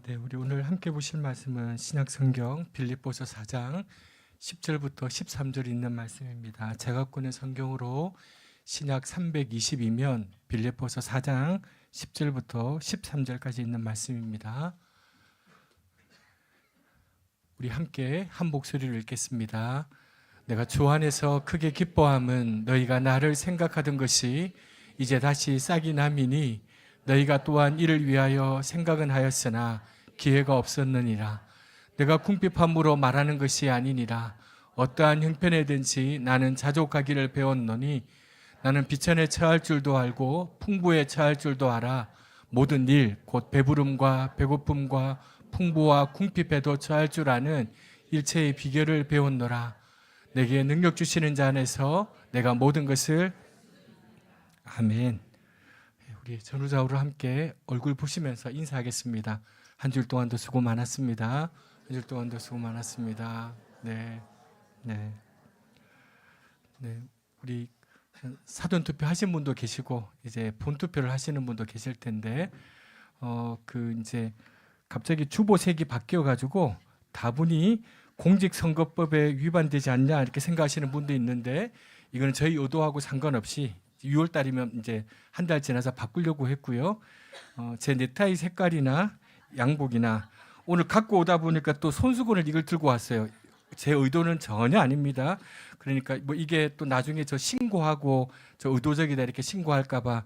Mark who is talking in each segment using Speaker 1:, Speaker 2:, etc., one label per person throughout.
Speaker 1: 네, 우리 오늘 함께 보실 말씀은 신약성경 빌립보서 4장 10절부터 13절 있는 말씀입니다. 제가 꺼낸 성경으로 신약 322면 빌립보서 4장 10절부터 13절까지 있는 말씀입니다. 우리 함께 한 목소리를 읽겠습니다. 내가 주 안에서 크게 기뻐함은 너희가 나를 생각하던 것이 이제 다시 싹이 나미니 너희가 또한 이를 위하여 생각은 하였으나 기회가 없었느니라. 내가 궁핍함으로 말하는 것이 아니니라. 어떠한 형편에든지 나는 자족하기를 배웠노니 나는 비천에 처할 줄도 알고 풍부에 처할 줄도 알아. 모든 일 곧 배부름과 배고픔과 풍부와 궁핍에도 처할 줄 아는 일체의 비결을 배웠노라. 내게 능력 주시는 자 안에서 내가 모든 것을 아멘. 우리 전우좌우로 함께 얼굴 보시면서 인사하겠습니다. 한 줄 동안도 수고 많았습니다. 한 줄 동안도 수고 많았습니다. 네. 우리 사전 투표 하신 분도 계시고 이제 본 투표를 하시는 분도 계실 텐데 이제 갑자기 주보색이 바뀌어 가지고 다분히 공직선거법에 위반되지 않냐 이렇게 생각하시는 분도 있는데 이거는 저희 의도하고 상관없이 6월 달이면 이제 한 달 지나서 바꾸려고 했고요. 제 넥타이 색깔이나 양복이나 오늘 갖고 오다 보니까 또 손수건을 이걸 들고 왔어요. 제 의도는 전혀 아닙니다. 그러니까 뭐 이게 또 나중에 저 신고하고 저 의도적이다 이렇게 신고할까봐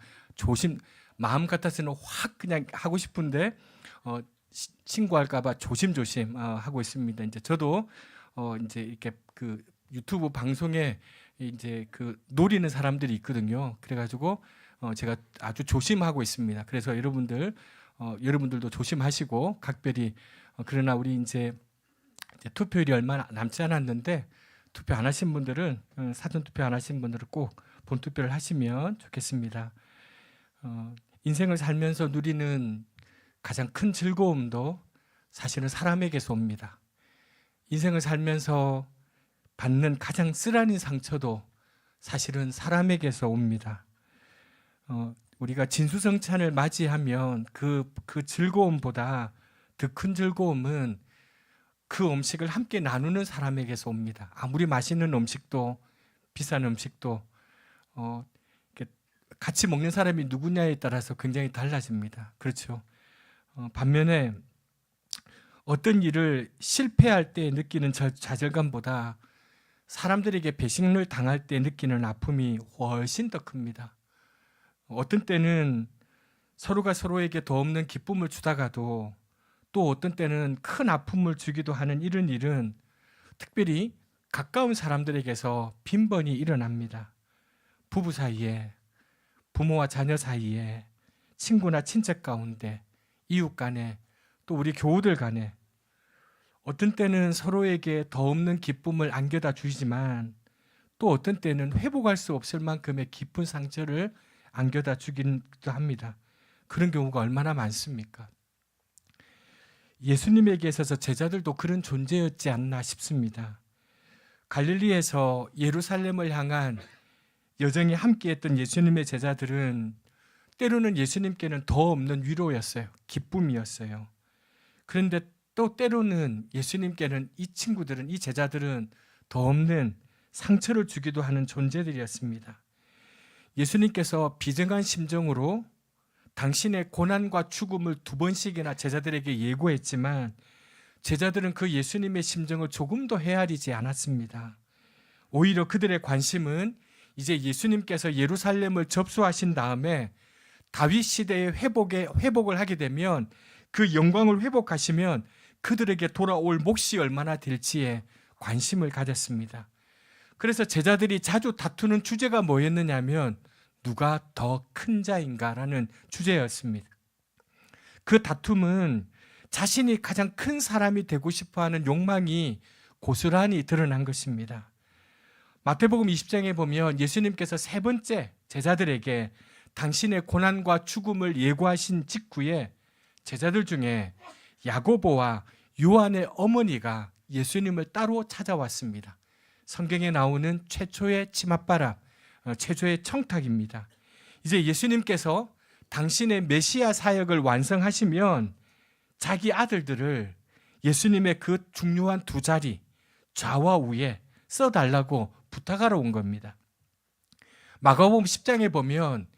Speaker 1: 마음 같아서는 확 그냥 하고 싶은데 신고할까봐 조심조심 하고 있습니다. 이제 저도 이제 이렇게 그 유튜브 방송에 이제 그 노리는 사람들이 있거든요. 그래가지고 제가 아주 조심하고 있습니다. 그래서 여러분들도 조심하시고 각별히 그러나 우리 이제 투표일이 얼마 남지 않았는데 투표 안 하신 분들은 사전 투표 안 하신 분들은 꼭 본 투표를 하시면 좋겠습니다. 인생을 살면서 누리는 가장 큰 즐거움도 사실은 사람에게서 옵니다. 인생을 살면서 받는 가장 쓰라린 상처도 사실은 사람에게서 옵니다. 우리가 진수성찬을 맞이하면 그 즐거움보다 더 큰 즐거움은 그 음식을 함께 나누는 사람에게서 옵니다. 아무리 맛있는 음식도 비싼 음식도 같이 먹는 사람이 누구냐에 따라서 굉장히 달라집니다. 그렇죠. 반면에 어떤 일을 실패할 때 느끼는 좌절감보다 사람들에게 배신을 당할 때 느끼는 아픔이 훨씬 더 큽니다. 어떤 때는 서로가 서로에게 더 없는 기쁨을 주다가도 또 어떤 때는 큰 아픔을 주기도 하는 이런 일은 특별히 가까운 사람들에게서 빈번히 일어납니다. 부부 사이에, 부모와 자녀 사이에, 친구나 친척 가운데, 이웃 간에, 또 우리 교우들 간에 어떤 때는 서로에게 더 없는 기쁨을 안겨다 주지만 또 어떤 때는 회복할 수 없을 만큼의 깊은 상처를 안겨다 주기도 합니다. 그런 경우가 얼마나 많습니까? 예수님에게 있어서 제자들도 그런 존재였지 않나 싶습니다. 갈릴리에서 예루살렘을 향한 여정에 함께했던 예수님의 제자들은 때로는 예수님께는 더 없는 위로였어요. 기쁨이었어요. 그런데 또 때로는 예수님께는 이 제자들은 더 없는 상처를 주기도 하는 존재들이었습니다. 예수님께서 비정한 심정으로 당신의 고난과 죽음을 2번씩이나 제자들에게 예고했지만 제자들은 그 예수님의 심정을 조금도 헤아리지 않았습니다. 오히려 그들의 관심은 이제 예수님께서 예루살렘을 접수하신 다음에 다윗 시대의 회복을 하게 되면 그 영광을 회복하시면 그들에게 돌아올 몫이 얼마나 될지에 관심을 가졌습니다. 그래서 제자들이 자주 다투는 주제가 뭐였느냐면 누가 더 큰 자인가라는 주제였습니다. 그 다툼은 자신이 가장 큰 사람이 되고 싶어하는 욕망이 고스란히 드러난 것입니다. 마태복음 20장에 보면 예수님께서 3번째 제자들에게 당신의 고난과 죽음을 예고하신 직후에 제자들 중에 야고보와 요한의 어머니가 예수님을 따로 찾아왔습니다. 성경에 나오는 최초의 치맛바람, 최초의 청탁입니다. 이제 예수님께서 당신의 메시아 사역을 완성하시면 자기 아들들을 예수님의 그 중요한 두 자리 좌와 우에 써달라고 부탁하러 온 겁니다. 마가복음 10장에 보면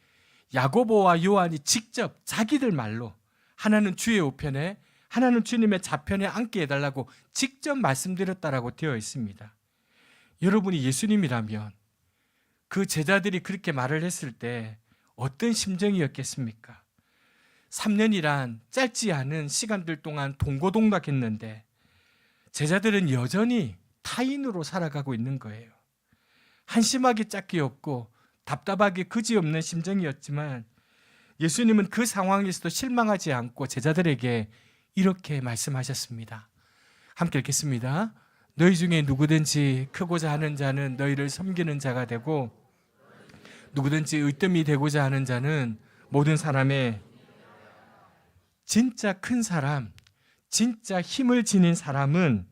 Speaker 1: 야고보와 요한이 직접 자기들 말로 하나는 주의 우편에 하나는 주님의 좌편에 앉게 해달라고 직접 말씀드렸다라고 되어 있습니다. 여러분이 예수님이라면 그 제자들이 그렇게 말을 했을 때 어떤 심정이었겠습니까? 3년이란 짧지 않은 시간들 동안 동고동락했는데 제자들은 여전히 타인으로 살아가고 있는 거예요. 한심하기 짝이 없고 답답하기 그지없는 심정이었지만 예수님은 그 상황에서도 실망하지 않고 제자들에게 이렇게 말씀하셨습니다. 함께 읽겠습니다. 너희 중에 누구든지 크고자 하는 자는 너희를 섬기는 자가 되고 누구든지 의뜸이 되고자 하는 자는 모든 사람의 진짜 큰 사람, 진짜 힘을 지닌 사람은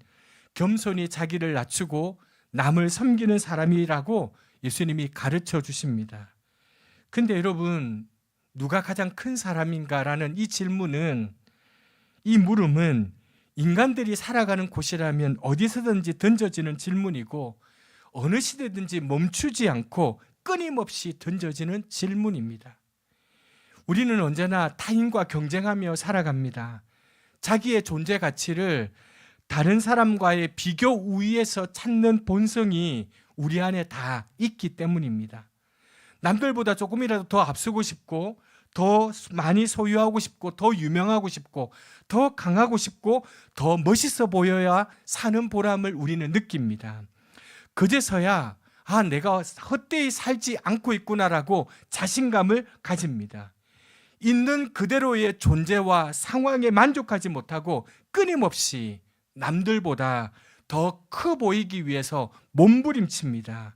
Speaker 1: 겸손히 자기를 낮추고 남을 섬기는 사람이라고 예수님이 가르쳐 주십니다. 근데 여러분, 누가 가장 큰 사람인가라는 이 질문은, 이 물음은 인간들이 살아가는 곳이라면 어디서든지 던져지는 질문이고 어느 시대든지 멈추지 않고 끊임없이 던져지는 질문입니다. 우리는 언제나 타인과 경쟁하며 살아갑니다. 자기의 존재 가치를 다른 사람과의 비교 우위에서 찾는 본성이 우리 안에 다 있기 때문입니다. 남들보다 조금이라도 더 앞서고 싶고 더 많이 소유하고 싶고 더 유명하고 싶고 더 강하고 싶고 더 멋있어 보여야 사는 보람을 우리는 느낍니다. 그제서야 내가 헛되이 살지 않고 있구나라고 자신감을 가집니다. 있는 그대로의 존재와 상황에 만족하지 못하고 끊임없이 남들보다 더 커 보이기 위해서 몸부림칩니다.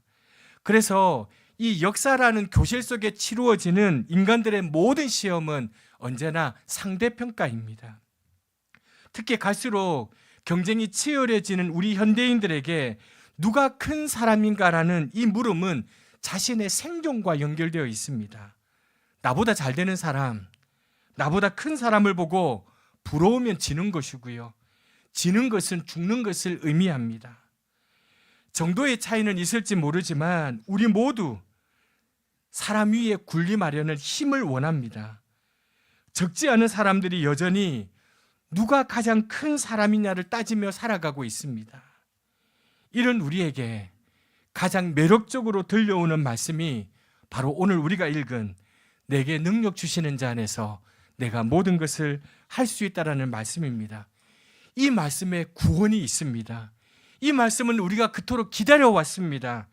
Speaker 1: 그래서 이 역사라는 교실 속에 치루어지는 인간들의 모든 시험은 언제나 상대평가입니다. 특히 갈수록 경쟁이 치열해지는 우리 현대인들에게 누가 큰 사람인가라는 이 물음은 자신의 생존과 연결되어 있습니다. 나보다 잘 되는 사람, 나보다 큰 사람을 보고 부러우면 지는 것이고요. 지는 것은 죽는 것을 의미합니다. 정도의 차이는 있을지 모르지만 우리 모두 사람 위에 군림하려는 힘을 원합니다. 적지 않은 사람들이 여전히 누가 가장 큰 사람이냐를 따지며 살아가고 있습니다. 이런 우리에게 가장 매력적으로 들려오는 말씀이 바로 오늘 우리가 읽은 내게 능력 주시는 자 안에서 내가 모든 것을 할 수 있다라는 말씀입니다. 이 말씀에 구원이 있습니다. 이 말씀은 우리가 그토록 기다려왔습니다.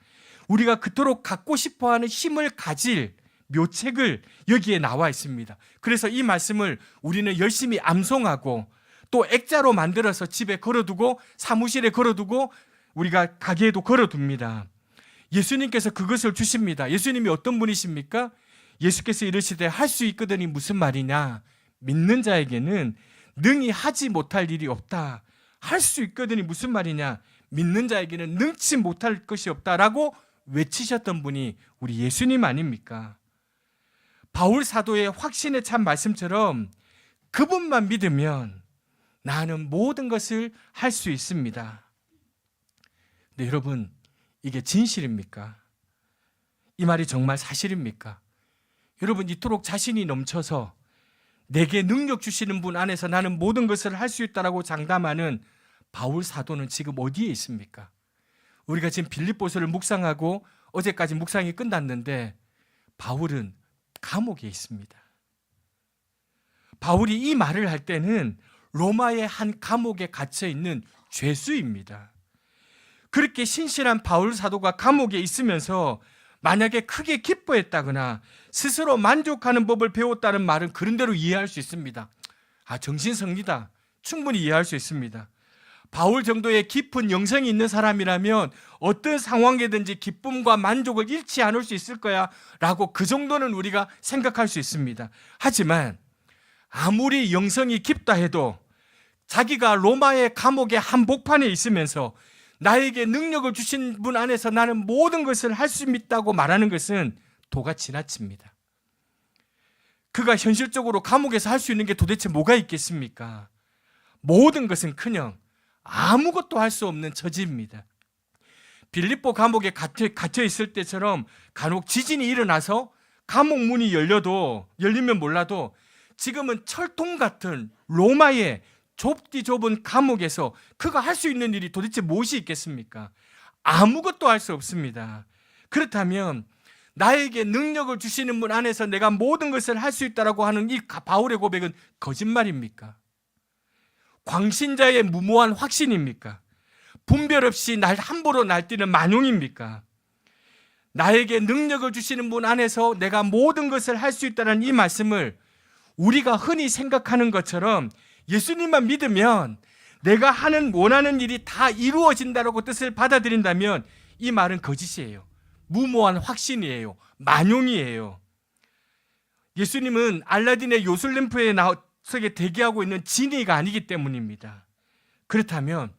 Speaker 1: 우리가 그토록 갖고 싶어하는 힘을 가질 묘책을 여기에 나와 있습니다. 그래서 이 말씀을 우리는 열심히 암송하고 또 액자로 만들어서 집에 걸어두고 사무실에 걸어두고 우리가 가게에도 걸어둡니다. 예수님께서 그것을 주십니다. 예수님이 어떤 분이십니까? 예수께서 이르시되 할 수 있거든이 무슨 말이냐? 믿는 자에게는 능히 하지 못할 일이 없다. 할 수 있거든이 무슨 말이냐? 믿는 자에게는 능치 못할 것이 없다라고 외치셨던 분이 우리 예수님 아닙니까? 바울 사도의 확신에 찬 말씀처럼 그분만 믿으면 나는 모든 것을 할 수 있습니다. 근데 여러분, 이게 진실입니까? 이 말이 정말 사실입니까? 여러분, 이토록 자신이 넘쳐서 내게 능력 주시는 분 안에서 나는 모든 것을 할 수 있다라고 장담하는 바울 사도는 지금 어디에 있습니까? 우리가 지금 빌립보서를 묵상하고 어제까지 묵상이 끝났는데 바울은 감옥에 있습니다. 바울이 이 말을 할 때는 로마의 한 감옥에 갇혀 있는 죄수입니다. 그렇게 신실한 바울 사도가 감옥에 있으면서 만약에 크게 기뻐했다거나 스스로 만족하는 법을 배웠다는 말은 그런 대로 이해할 수 있습니다. 정신성리다. 충분히 이해할 수 있습니다. 바울 정도의 깊은 영성이 있는 사람이라면 어떤 상황이든지 기쁨과 만족을 잃지 않을 수 있을 거야 라고 그 정도는 우리가 생각할 수 있습니다. 하지만 아무리 영성이 깊다 해도 자기가 로마의 감옥의 한복판에 있으면서 나에게 능력을 주신 분 안에서 나는 모든 것을 할 수 있다고 말하는 것은 도가 지나칩니다. 그가 현실적으로 감옥에서 할 수 있는 게 도대체 뭐가 있겠습니까? 모든 것은커녕 아무것도 할 수 없는 처지입니다. 빌립보 감옥에 갇혀 있을 때처럼 간혹 지진이 일어나서 감옥 문이 열리면 몰라도 지금은 철통 같은 로마의 좁은 감옥에서 그가 할 수 있는 일이 도대체 무엇이 있겠습니까? 아무것도 할 수 없습니다. 그렇다면 나에게 능력을 주시는 분 안에서 내가 모든 것을 할 수 있다라고 하는 이 바울의 고백은 거짓말입니까? 광신자의 무모한 확신입니까? 분별 없이 함부로 날뛰는 만용입니까? 나에게 능력을 주시는 분 안에서 내가 모든 것을 할 수 있다는 이 말씀을 우리가 흔히 생각하는 것처럼 예수님만 믿으면 내가 원하는 일이 다 이루어진다라고 뜻을 받아들인다면 이 말은 거짓이에요. 무모한 확신이에요. 만용이에요. 예수님은 알라딘의 요술램프에 나서게 대기하고 있는 지니가 아니기 때문입니다. 그렇다면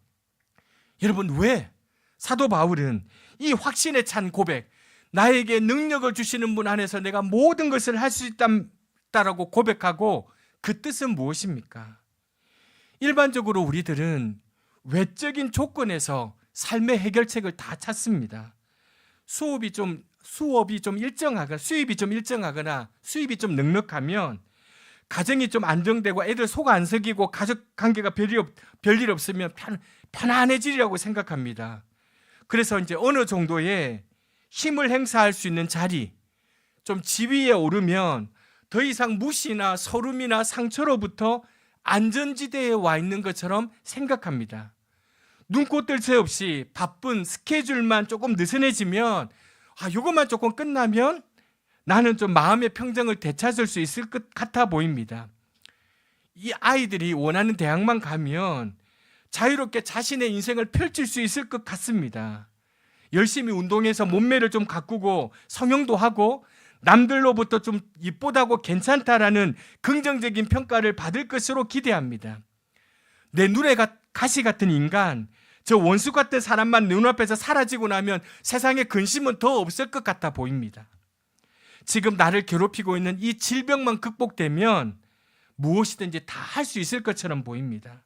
Speaker 1: 여러분, 왜 사도 바울은 이 확신에 찬 고백, 나에게 능력을 주시는 분 안에서 내가 모든 것을 할 수 있다라고 고백하고 그 뜻은 무엇입니까? 일반적으로 우리들은 외적인 조건에서 삶의 해결책을 다 찾습니다. 수입이 좀 일정하거나 수입이 좀 넉넉하면 가정이 좀 안정되고 애들 속 안 썩이고 가족 관계가 별일 없으면 편안해지리라고 생각합니다. 그래서 이제 어느 정도의 힘을 행사할 수 있는 자리, 좀 지위에 오르면 더 이상 무시나 서름이나 상처로부터 안전지대에 와 있는 것처럼 생각합니다. 눈코 뜰 새 없이 바쁜 스케줄만 조금 느슨해지면 이것만 조금 끝나면 나는 좀 마음의 평정을 되찾을 수 있을 것 같아 보입니다. 이 아이들이 원하는 대학만 가면 자유롭게 자신의 인생을 펼칠 수 있을 것 같습니다. 열심히 운동해서 몸매를 좀 가꾸고 성형도 하고 남들로부터 좀 이쁘다고 괜찮다라는 긍정적인 평가를 받을 것으로 기대합니다. 내 눈에 가시 같은 인간, 저 원수 같은 사람만 눈앞에서 사라지고 나면 세상에 근심은 더 없을 것 같아 보입니다. 지금 나를 괴롭히고 있는 이 질병만 극복되면 무엇이든지 다 할 수 있을 것처럼 보입니다.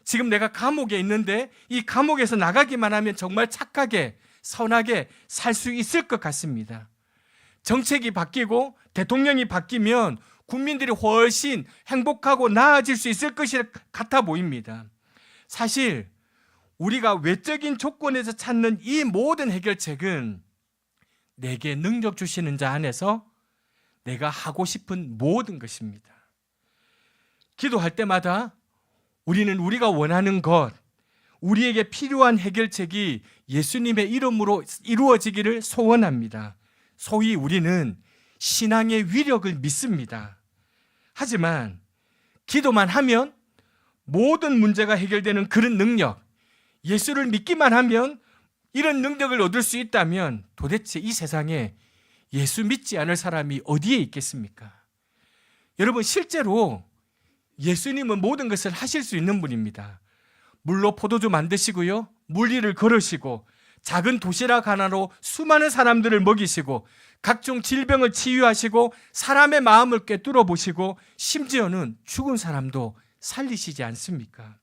Speaker 1: 지금 내가 감옥에 있는데 이 감옥에서 나가기만 하면 정말 착하게 선하게 살 수 있을 것 같습니다. 정책이 바뀌고 대통령이 바뀌면 국민들이 훨씬 행복하고 나아질 수 있을 것 같아 보입니다. 사실 우리가 외적인 조건에서 찾는 이 모든 해결책은 내게 능력 주시는 자 안에서 내가 하고 싶은 모든 것입니다. 기도할 때마다 우리는 우리가 원하는 것, 우리에게 필요한 해결책이 예수님의 이름으로 이루어지기를 소원합니다. 소위 우리는 신앙의 위력을 믿습니다. 하지만 기도만 하면 모든 문제가 해결되는 그런 능력, 예수를 믿기만 하면 이런 능력을 얻을 수 있다면 도대체 이 세상에 예수 믿지 않을 사람이 어디에 있겠습니까? 여러분, 실제로 예수님은 모든 것을 하실 수 있는 분입니다. 물로 포도주 만드시고요, 물리를 걸으시고 작은 도시락 하나로 수많은 사람들을 먹이시고 각종 질병을 치유하시고 사람의 마음을 꿰뚫어 보시고 심지어는 죽은 사람도 살리시지 않습니까?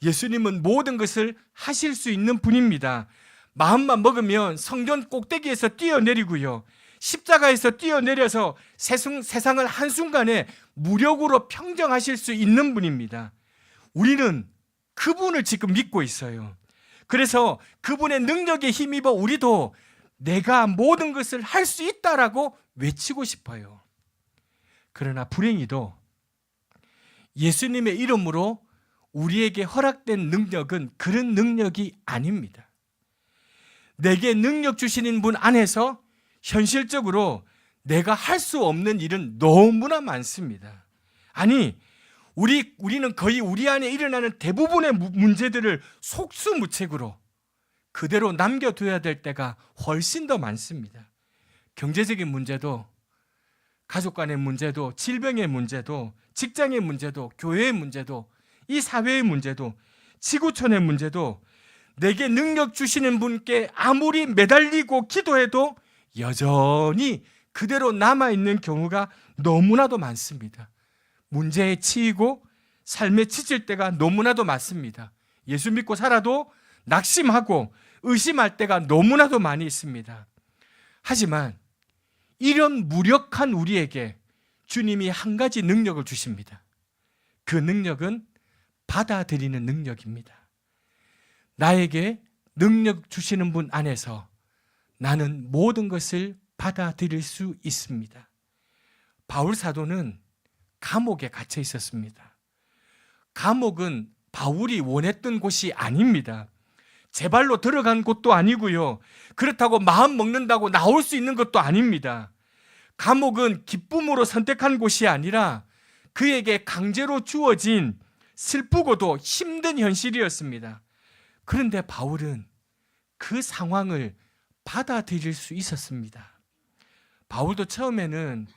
Speaker 1: 예수님은 모든 것을 하실 수 있는 분입니다. 마음만 먹으면 성전 꼭대기에서 뛰어내리고요, 십자가에서 뛰어내려서 세상을 한순간에 무력으로 평정하실 수 있는 분입니다. 우리는 그분을 지금 믿고 있어요. 그래서 그분의 능력에 힘입어 우리도 내가 모든 것을 할 수 있다라고 외치고 싶어요. 그러나 불행히도 예수님의 이름으로 우리에게 허락된 능력은 그런 능력이 아닙니다. 내게 능력 주시는 분 안에서 현실적으로 내가 할 수 없는 일은 너무나 많습니다. 아니, 우리는 거의 우리 안에 일어나는 대부분의 문제들을 속수무책으로 그대로 남겨둬야 될 때가 훨씬 더 많습니다. 경제적인 문제도, 가족 간의 문제도, 질병의 문제도, 직장의 문제도, 교회의 문제도, 이 사회의 문제도, 지구촌의 문제도 내게 능력 주시는 분께 아무리 매달리고 기도해도 여전히 그대로 남아있는 경우가 너무나도 많습니다. 문제에 치이고 삶에 지칠 때가 너무나도 많습니다. 예수 믿고 살아도 낙심하고 의심할 때가 너무나도 많이 있습니다. 하지만 이런 무력한 우리에게 주님이 한 가지 능력을 주십니다. 그 능력은 받아들이는 능력입니다. 나에게 능력 주시는 분 안에서 나는 모든 것을 받아들일 수 있습니다. 바울 사도는 감옥에 갇혀 있었습니다. 감옥은 바울이 원했던 곳이 아닙니다. 제 발로 들어간 곳도 아니고요. 그렇다고 마음 먹는다고 나올 수 있는 것도 아닙니다. 감옥은 기쁨으로 선택한 곳이 아니라 그에게 강제로 주어진 슬프고도 힘든 현실이었습니다. 그런데 바울은 그 상황을 받아들일 수 있었습니다. 바울도 처음에는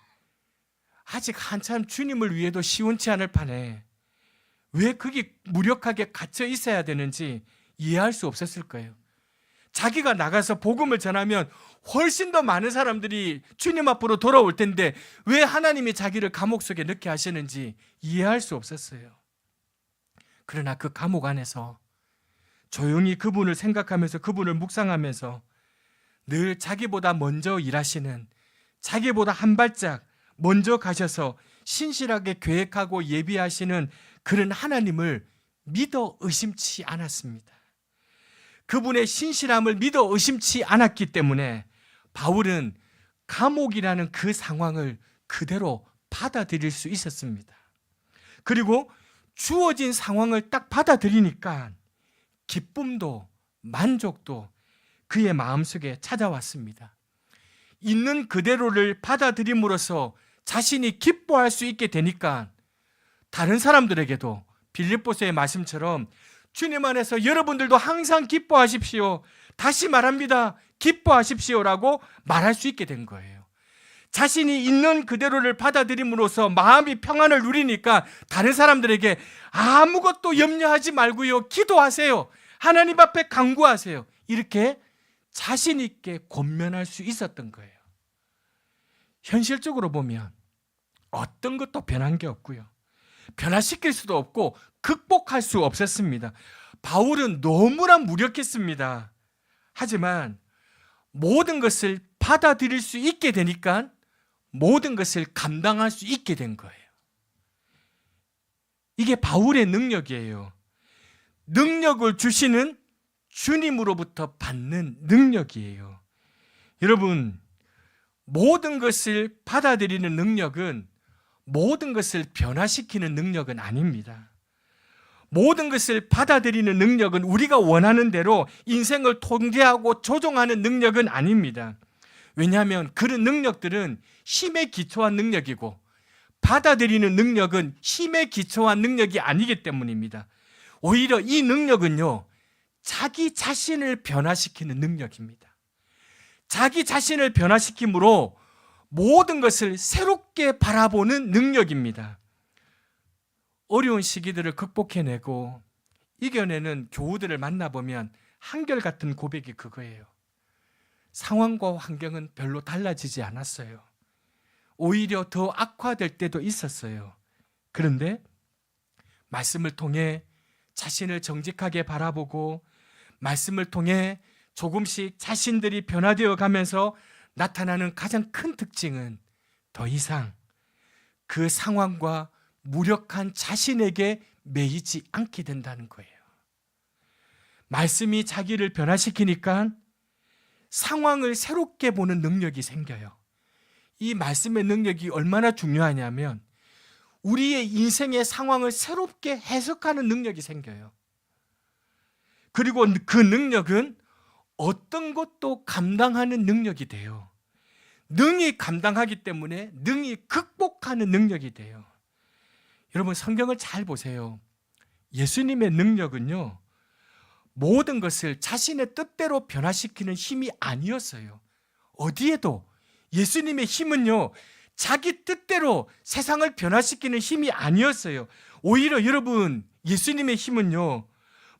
Speaker 1: 아직 한참 주님을 위해도 시원치 않을 판에 왜 거기 무력하게 갇혀 있어야 되는지 이해할 수 없었을 거예요. 자기가 나가서 복음을 전하면 훨씬 더 많은 사람들이 주님 앞으로 돌아올 텐데 왜 하나님이 자기를 감옥 속에 넣게 하시는지 이해할 수 없었어요. 그러나 그 감옥 안에서 조용히 그분을 생각하면서 그분을 묵상하면서 늘 자기보다 먼저 일하시는, 자기보다 한 발짝 먼저 가셔서 신실하게 계획하고 예비하시는 그런 하나님을 믿어 의심치 않았습니다. 그분의 신실함을 믿어 의심치 않았기 때문에 바울은 감옥이라는 그 상황을 그대로 받아들일 수 있었습니다. 그리고 주어진 상황을 딱 받아들이니까 기쁨도 만족도 그의 마음속에 찾아왔습니다. 있는 그대로를 받아들임으로써 자신이 기뻐할 수 있게 되니까 다른 사람들에게도 빌립보서의 말씀처럼 주님 안에서 여러분들도 항상 기뻐하십시오. 다시 말합니다. 기뻐하십시오라고 말할 수 있게 된 거예요. 자신이 있는 그대로를 받아들임으로써 마음이 평안을 누리니까 다른 사람들에게 아무것도 염려하지 말고요. 기도하세요. 하나님 앞에 간구하세요. 이렇게 자신 있게 권면할 수 있었던 거예요. 현실적으로 보면 어떤 것도 변한 게 없고요. 변화시킬 수도 없고 극복할 수 없었습니다. 바울은 너무나 무력했습니다. 하지만 모든 것을 받아들일 수 있게 되니까 모든 것을 감당할 수 있게 된 거예요. 이게 바울의 능력이에요. 능력을 주시는 주님으로부터 받는 능력이에요. 여러분, 모든 것을 받아들이는 능력은 모든 것을 변화시키는 능력은 아닙니다. 모든 것을 받아들이는 능력은 우리가 원하는 대로 인생을 통제하고 조종하는 능력은 아닙니다. 왜냐하면 그런 능력들은 힘에 기초한 능력이고 받아들이는 능력은 힘에 기초한 능력이 아니기 때문입니다. 오히려 이 능력은요, 자기 자신을 변화시키는 능력입니다. 자기 자신을 변화시킴으로 모든 것을 새롭게 바라보는 능력입니다. 어려운 시기들을 극복해내고 이겨내는 교우들을 만나보면 한결같은 고백이 그거예요. 상황과 환경은 별로 달라지지 않았어요. 오히려 더 악화될 때도 있었어요. 그런데 말씀을 통해 자신을 정직하게 바라보고 말씀을 통해 조금씩 자신들이 변화되어 가면서 나타나는 가장 큰 특징은 더 이상 그 상황과 무력한 자신에게 매이지 않게 된다는 거예요. 말씀이 자기를 변화시키니까 상황을 새롭게 보는 능력이 생겨요. 이 말씀의 능력이 얼마나 중요하냐면 우리의 인생의 상황을 새롭게 해석하는 능력이 생겨요. 그리고 그 능력은 어떤 것도 감당하는 능력이 돼요. 능히 감당하기 때문에 능히 극복하는 능력이 돼요. 여러분, 성경을 잘 보세요. 예수님의 능력은요, 모든 것을 자신의 뜻대로 변화시키는 힘이 아니었어요. 어디에도 예수님의 힘은요, 자기 뜻대로 세상을 변화시키는 힘이 아니었어요. 오히려 여러분, 예수님의 힘은요,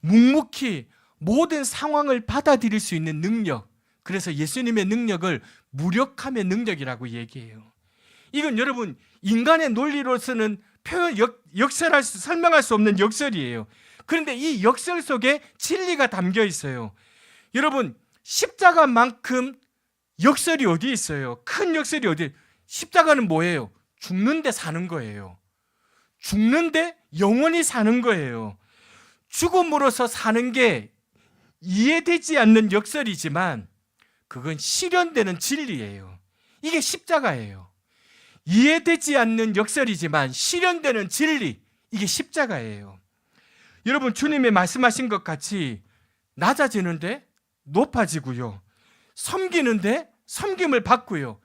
Speaker 1: 묵묵히 모든 상황을 받아들일 수 있는 능력, 그래서 예수님의 능력을 무력함의 능력이라고 얘기해요. 이건 여러분, 인간의 논리로서는 설명할 수 없는 역설이에요. 그런데 이 역설 속에 진리가 담겨 있어요. 여러분, 십자가만큼 역설이 어디 있어요? 큰 역설이 어디? 십자가는 뭐예요? 죽는데 사는 거예요. 죽는데 영원히 사는 거예요. 죽음으로써 사는 게 이해되지 않는 역설이지만 그건 실현되는 진리예요. 이게 십자가예요. 이해되지 않는 역설이지만 실현되는 진리, 이게 십자가예요. 여러분, 주님이 말씀하신 것 같이 낮아지는데 높아지고요, 섬기는데 섬김을 받고요,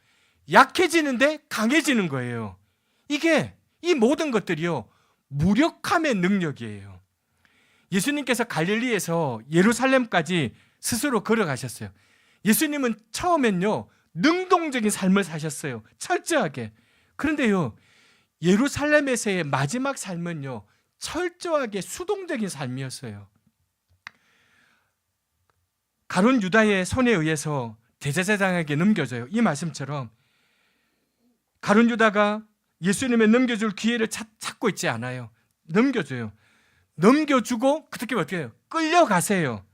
Speaker 1: 약해지는데 강해지는 거예요. 이 모든 것들이요, 무력함의 능력이에요. 예수님께서 갈릴리에서 예루살렘까지 스스로 걸어가셨어요. 예수님은 처음엔요, 능동적인 삶을 사셨어요. 철저하게. 그런데요, 예루살렘에서의 마지막 삶은요, 철저하게 수동적인 삶이었어요. 가룟 유다의 손에 의해서 대제사장에게 넘겨져요. 이 말씀처럼 가룟 유다가 예수님의 넘겨줄 기회를 찾고 있지 않아요. 넘겨줘요. 넘겨주고 어떻게 해요? 끌려가세요.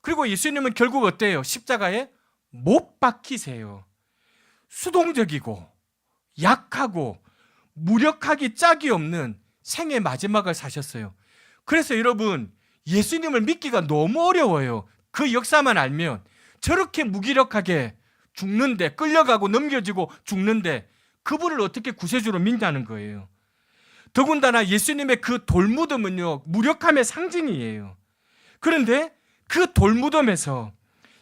Speaker 1: 그리고 예수님은 결국 어때요? 십자가에 못 박히세요. 수동적이고 약하고 무력하기 짝이 없는 생의 마지막을 사셨어요. 그래서 여러분, 예수님을 믿기가 너무 어려워요. 그 역사만 알면. 저렇게 무기력하게 죽는데, 끌려가고 넘겨지고 죽는데 그분을 어떻게 구세주로 믿냐는 거예요. 더군다나 예수님의 그 돌무덤은요, 무력함의 상징이에요. 그런데 그 돌무덤에서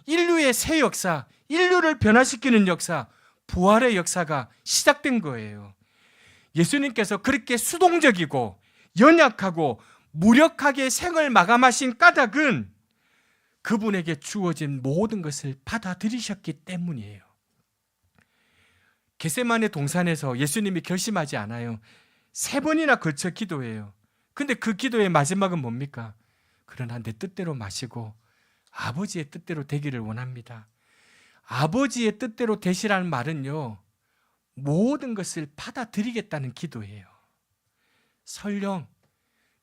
Speaker 1: 인류의 새 역사, 인류를 변화시키는 역사, 부활의 역사가 시작된 거예요. 예수님께서 그렇게 수동적이고 연약하고 무력하게 생을 마감하신 까닭은 그분에게 주어진 모든 것을 받아들이셨기 때문이에요. 겟세마네 동산에서 예수님이 결심하지 않아요. 3번이나 걸쳐 기도해요. 근데 그 기도의 마지막은 뭡니까? 그러나 내 뜻대로 마시고 아버지의 뜻대로 되기를 원합니다. 아버지의 뜻대로 되시라는 말은요, 모든 것을 받아들이겠다는 기도예요. 설령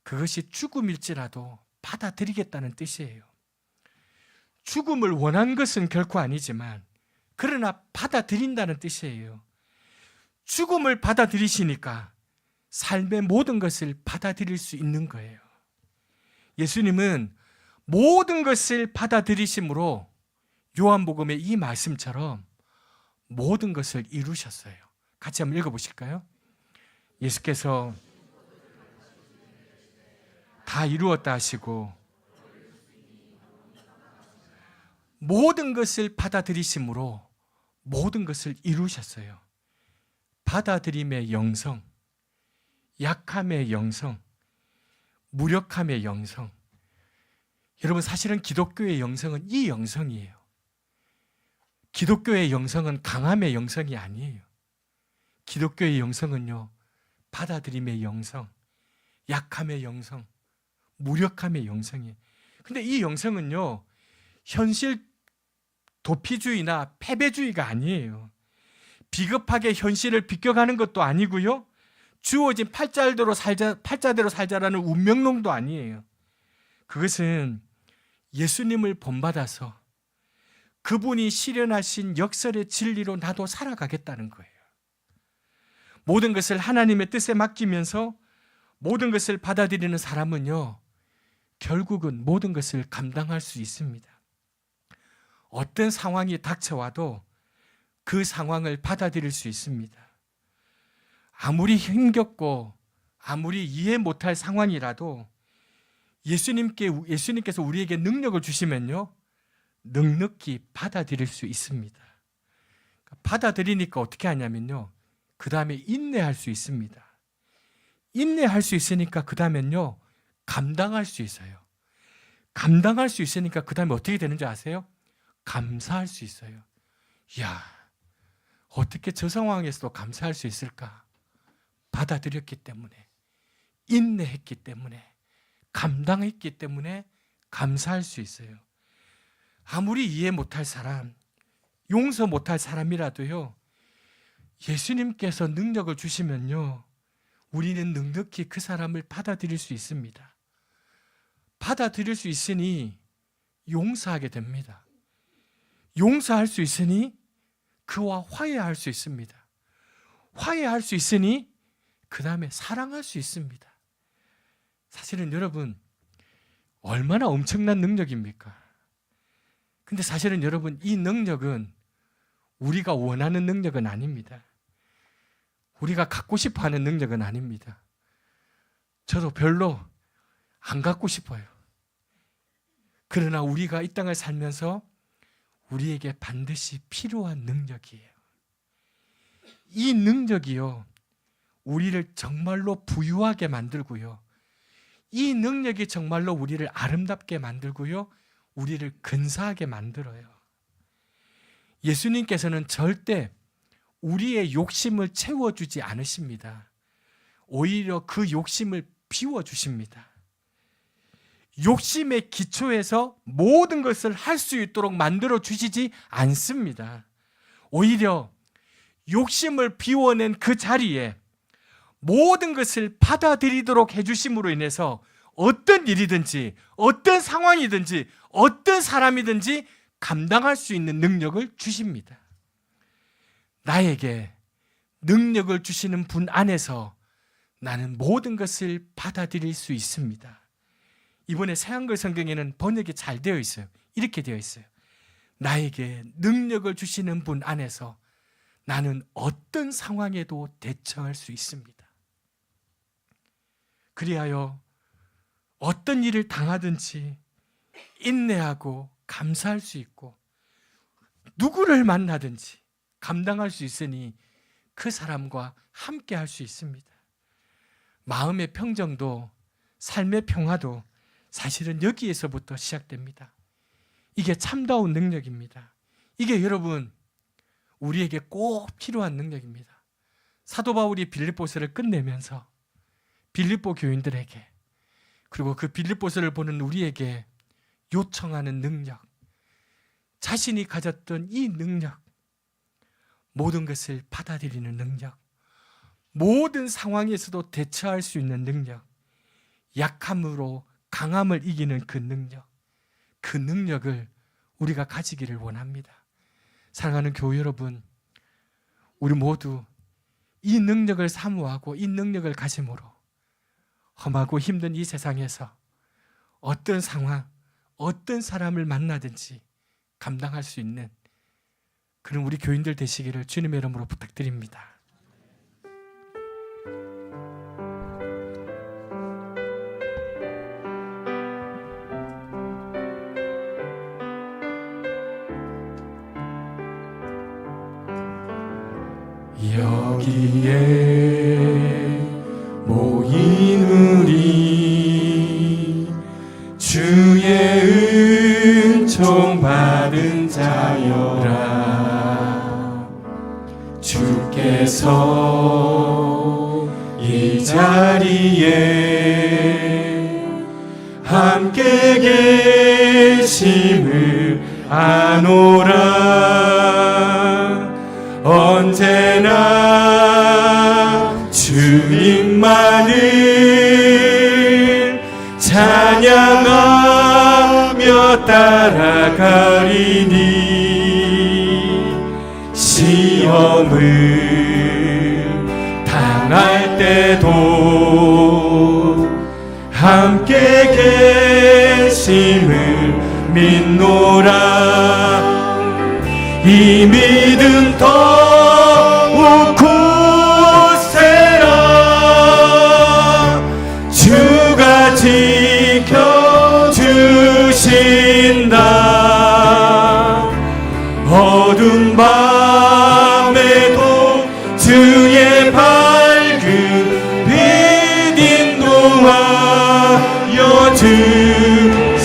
Speaker 1: 그것이 죽음일지라도 받아들이겠다는 뜻이에요. 죽음을 원한 것은 결코 아니지만 그러나 받아들인다는 뜻이에요. 죽음을 받아들이시니까 삶의 모든 것을 받아들일 수 있는 거예요. 예수님은 모든 것을 받아들이심으로 요한복음의 이 말씀처럼 모든 것을 이루셨어요. 같이 한번 읽어보실까요? 예수께서 다 이루었다 하시고 모든 것을 받아들이심으로 모든 것을 이루셨어요. 받아들임의 영성, 약함의 영성, 무력함의 영성. 여러분, 사실은 기독교의 영성은 이 영성이에요. 기독교의 영성은 강함의 영성이 아니에요. 기독교의 영성은요, 받아들임의 영성, 약함의 영성, 무력함의 영성이에요. 근데 이 영성은요, 현실 도피주의나 패배주의가 아니에요. 비겁하게 현실을 비껴가는 것도 아니고요, 주어진 팔자대로 살자라는 운명론도 아니에요. 그것은 예수님을 본받아서 그분이 실현하신 역설의 진리로 나도 살아가겠다는 거예요. 모든 것을 하나님의 뜻에 맡기면서 모든 것을 받아들이는 사람은요, 결국은 모든 것을 감당할 수 있습니다. 어떤 상황이 닥쳐와도 그 상황을 받아들일 수 있습니다. 아무리 힘겹고 아무리 이해 못할 상황이라도 예수님께서 우리에게 능력을 주시면요, 넉넉히 받아들일 수 있습니다. 받아들이니까 어떻게 하냐면요, 그 다음에 인내할 수 있습니다. 인내할 수 있으니까 그 다음엔요, 감당할 수 있어요. 감당할 수 있으니까 그 다음에 어떻게 되는지 아세요? 감사할 수 있어요. 이야, 어떻게 저 상황에서도 감사할 수 있을까? 받아들였기 때문에, 인내했기 때문에, 감당했기 때문에 감사할 수 있어요. 아무리 이해 못할 사람, 용서 못할 사람이라도요, 예수님께서 능력을 주시면요, 우리는 넉넉히 그 사람을 받아들일 수 있습니다. 받아들일 수 있으니 용서하게 됩니다. 용서할 수 있으니 그와 화해할 수 있습니다. 화해할 수 있으니 그 다음에 사랑할 수 있습니다. 사실은 여러분, 얼마나 엄청난 능력입니까? 근데 사실은 여러분, 이 능력은 우리가 원하는 능력은 아닙니다. 우리가 갖고 싶어 하는 능력은 아닙니다. 저도 별로 안 갖고 싶어요. 그러나 우리가 이 땅을 살면서 우리에게 반드시 필요한 능력이에요. 이 능력이요, 우리를 정말로 부유하게 만들고요, 이 능력이 정말로 우리를 아름답게 만들고요, 우리를 근사하게 만들어요. 예수님께서는 절대 우리의 욕심을 채워주지 않으십니다. 오히려 그 욕심을 비워주십니다. 욕심의 기초에서 모든 것을 할 수 있도록 만들어 주시지 않습니다. 오히려 욕심을 비워낸 그 자리에 모든 것을 받아들이도록 해주심으로 인해서 어떤 일이든지, 어떤 상황이든지, 어떤 사람이든지 감당할 수 있는 능력을 주십니다. 나에게 능력을 주시는 분 안에서 나는 모든 것을 받아들일 수 있습니다. 이번에 새한글 성경에는 번역이 잘 되어 있어요. 이렇게 되어 있어요. 나에게 능력을 주시는 분 안에서 나는 어떤 상황에도 대처할 수 있습니다. 그리하여 어떤 일을 당하든지 인내하고 감사할 수 있고, 누구를 만나든지 감당할 수 있으니 그 사람과 함께 할 수 있습니다. 마음의 평정도, 삶의 평화도 사실은 여기에서부터 시작됩니다. 이게 참다운 능력입니다. 이게 여러분, 우리에게 꼭 필요한 능력입니다. 사도 바울이 빌립보서를 끝내면서 빌립보 교인들에게, 그리고 그 빌립보서를 보는 우리에게 요청하는 능력, 자신이 가졌던 이 능력, 모든 것을 받아들이는 능력, 모든 상황에서도 대처할 수 있는 능력, 약함으로 강함을 이기는 그 능력, 그 능력을 우리가 가지기를 원합니다. 사랑하는 교회 여러분, 우리 모두 이 능력을 사모하고 이 능력을 가짐으로 험하고 힘든 이 세상에서 어떤 상황, 어떤 사람을 만나든지 감당할 수 있는 그런 우리 교인들 되시기를 주님의 이름으로 부탁드립니다. 여기에 모인 우리 주의 은총 받은 자여라. 주께서 이 자리에 함께 계심을 아노라. 언제나 주님만을 찬양하며 따라가리니 시험을 당할 때도 함께 계심을 믿노라. 이 믿음 더욱 굳세라. 주가 지켜주신다. 어두운 밤에도 주의 밝은 빛 인도하여 주신다.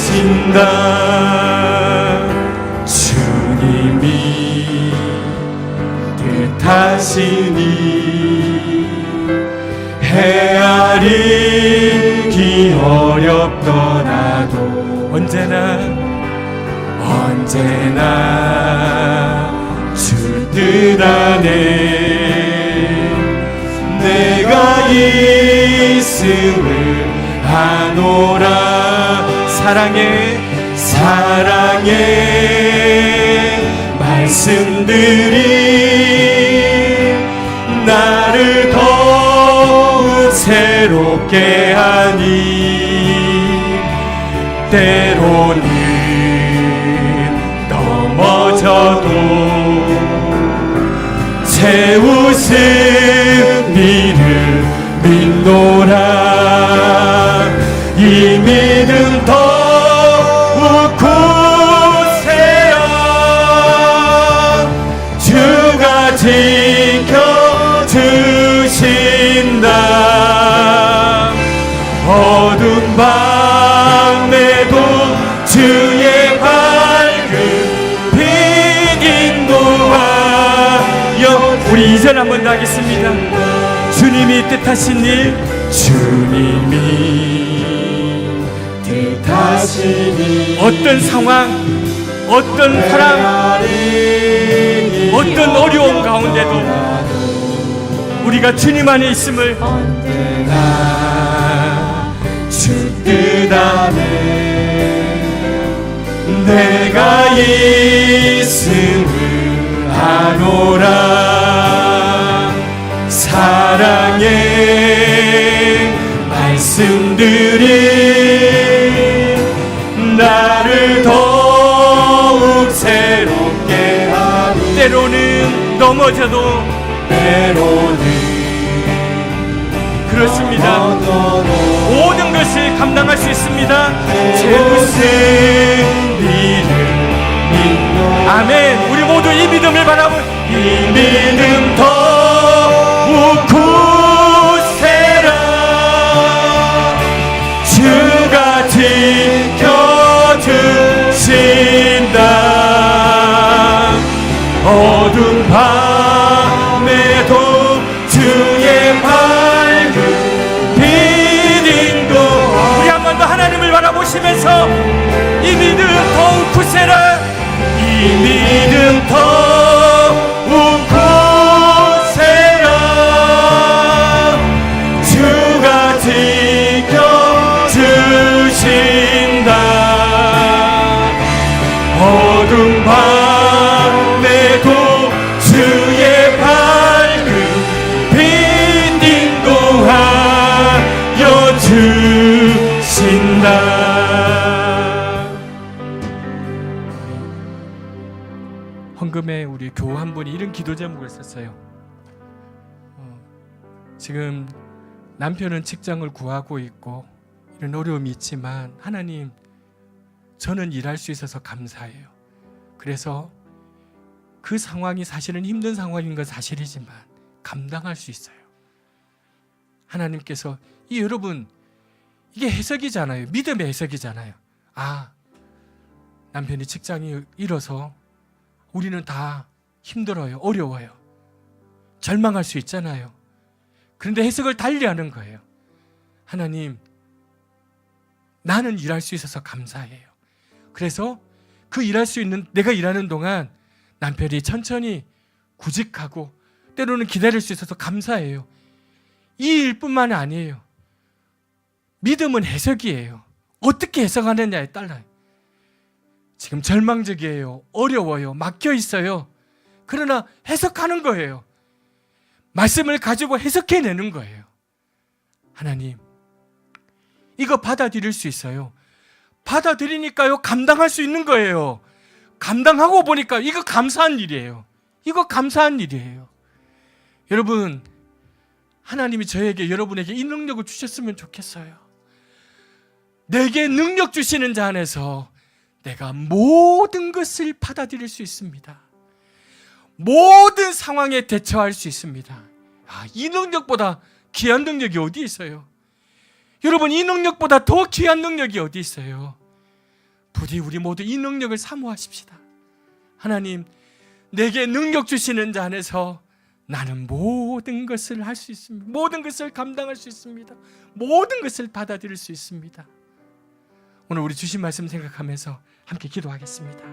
Speaker 1: 뜻하시니 헤아리기 어렵더라도 언제나 줄 듯 안에 내가 말씀을 하노라. 사랑의 말씀들이 나를 더욱 새롭게 하니 때로는 넘어져도 새 웃음 이를 믿노라. 이 믿음 더욱 굳세어 주가 지켜주신다. 어두운 밤에도 주의 밝은 빛 인도하여. 우리 이전 한 번 더 하겠습니다. 주님이 뜻하신 일, 주님이 뜻하신 일, 어떤 상황, 어떤 사람, 어떤 어려움 가운데도 우리가 주님 안에 있음을 언제나 주 뜻 안에 내가 있음을 아노라. 사랑의 말씀들이 나를 더욱 새롭게 하니 때로는 넘어져도 그렇습니다. 모든 것을 감당할 수 있습니다. 제 무슨 일을 믿노라. 아멘. 우리 모두 이 믿음을 바라고 이 믿음 더욱 굳세라. 주가 지켜주신다. 어두운 밤에도 주의 밝은 빛 인도. 우리 한 번 더 하나님을 바라보시면서 이 믿음 더욱 굳세라. 이 믿음 더욱 굳세라. 주가 지켜주신다. 어두운 밤에도 주의 밝은 빛 인도하여 주신다. 헌금에 우리 교우 한 분이 이런 기도 제목을 썼어요. 지금 남편은 직장을 구하고 있고 이런 어려움이 있지만 하나님, 저는 일할 수 있어서 감사해요. 그래서 그 상황이 사실은 힘든 상황인 건 사실이지만 감당할 수 있어요. 하나님께서 여러분, 이게 해석이잖아요. 믿음의 해석이잖아요. 아, 남편이 직장이 잃어서 우리는 다 힘들어요. 어려워요. 절망할 수 있잖아요. 그런데 해석을 달리하는 거예요. 하나님, 나는 일할 수 있어서 감사해요. 그래서 그 일할 수 있는, 내가 일하는 동안 남편이 천천히 구직하고 때로는 기다릴 수 있어서 감사해요. 이 일뿐만 아니에요. 믿음은 해석이에요. 어떻게 해석하느냐에 따라요. 지금 절망적이에요. 어려워요. 막혀 있어요. 그러나 해석하는 거예요. 말씀을 가지고 해석해내는 거예요. 하나님, 이거 받아들일 수 있어요. 받아들이니까요, 감당할 수 있는 거예요. 감당하고 보니까 이거 감사한 일이에요. 이거 감사한 일이에요. 여러분, 하나님이 저에게, 여러분에게 이 능력을 주셨으면 좋겠어요. 내게 능력 주시는 자 안에서 내가 모든 것을 받아들일 수 있습니다. 모든 상황에 대처할 수 있습니다. 이 능력보다 귀한 능력이 어디 있어요? 여러분, 이 능력보다 더 귀한 능력이 어디 있어요? 부디 우리 모두 이 능력을 사모하십시다. 하나님, 내게 능력 주시는 자 안에서 나는 모든 것을 할 수 있습니다. 모든 것을 감당할 수 있습니다. 모든 것을 받아들일 수 있습니다. 오늘 우리 주신 말씀 생각하면서 함께 기도하겠습니다.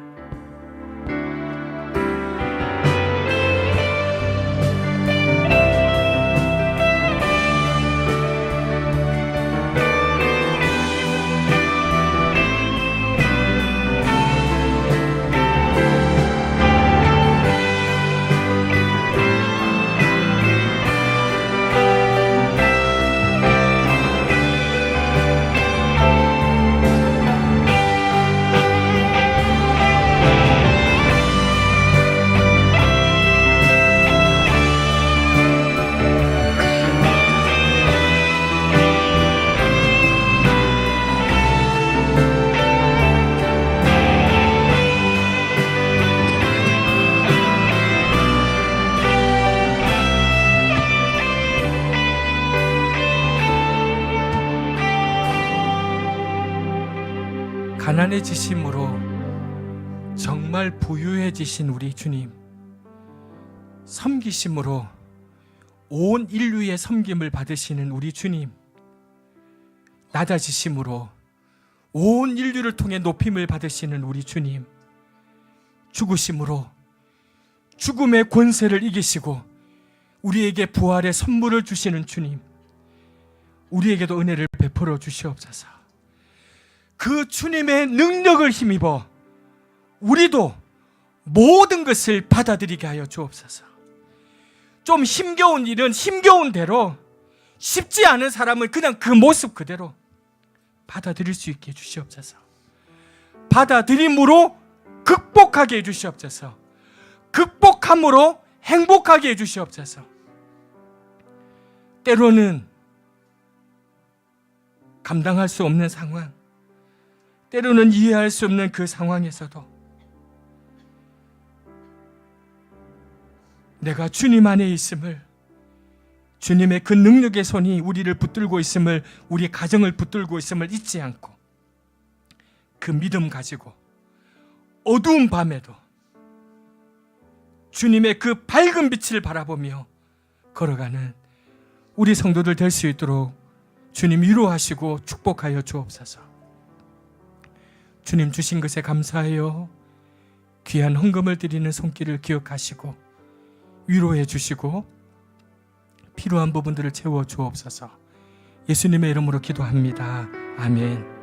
Speaker 1: 가난해지심으로 정말 부유해지신 우리 주님, 섬기심으로 온 인류의 섬김을 받으시는 우리 주님, 낮아지심으로 온 인류를 통해 높임을 받으시는 우리 주님, 죽으심으로 죽음의 권세를 이기시고 우리에게 부활의 선물을 주시는 주님, 우리에게도 은혜를 베풀어 주시옵소서. 그 주님의 능력을 힘입어 우리도 모든 것을 받아들이게 하여 주옵소서. 좀 힘겨운 일은 힘겨운 대로, 쉽지 않은 사람은 그냥 그 모습 그대로 받아들일 수 있게 해주시옵소서. 받아들임으로 극복하게 해주시옵소서. 극복함으로 행복하게 해주시옵소서. 때로는 감당할 수 없는 상황, 때로는 이해할 수 없는 그 상황에서도 내가 주님 안에 있음을, 주님의 그 능력의 손이 우리를 붙들고 있음을, 우리 가정을 붙들고 있음을 잊지 않고 그 믿음 가지고 어두운 밤에도 주님의 그 밝은 빛을 바라보며 걸어가는 우리 성도들 될 수 있도록 주님 위로하시고 축복하여 주옵소서. 주님 주신 것에 감사하여 귀한 헌금을 드리는 손길을 기억하시고 위로해 주시고 필요한 부분들을 채워 주옵소서. 예수님의 이름으로 기도합니다. 아멘.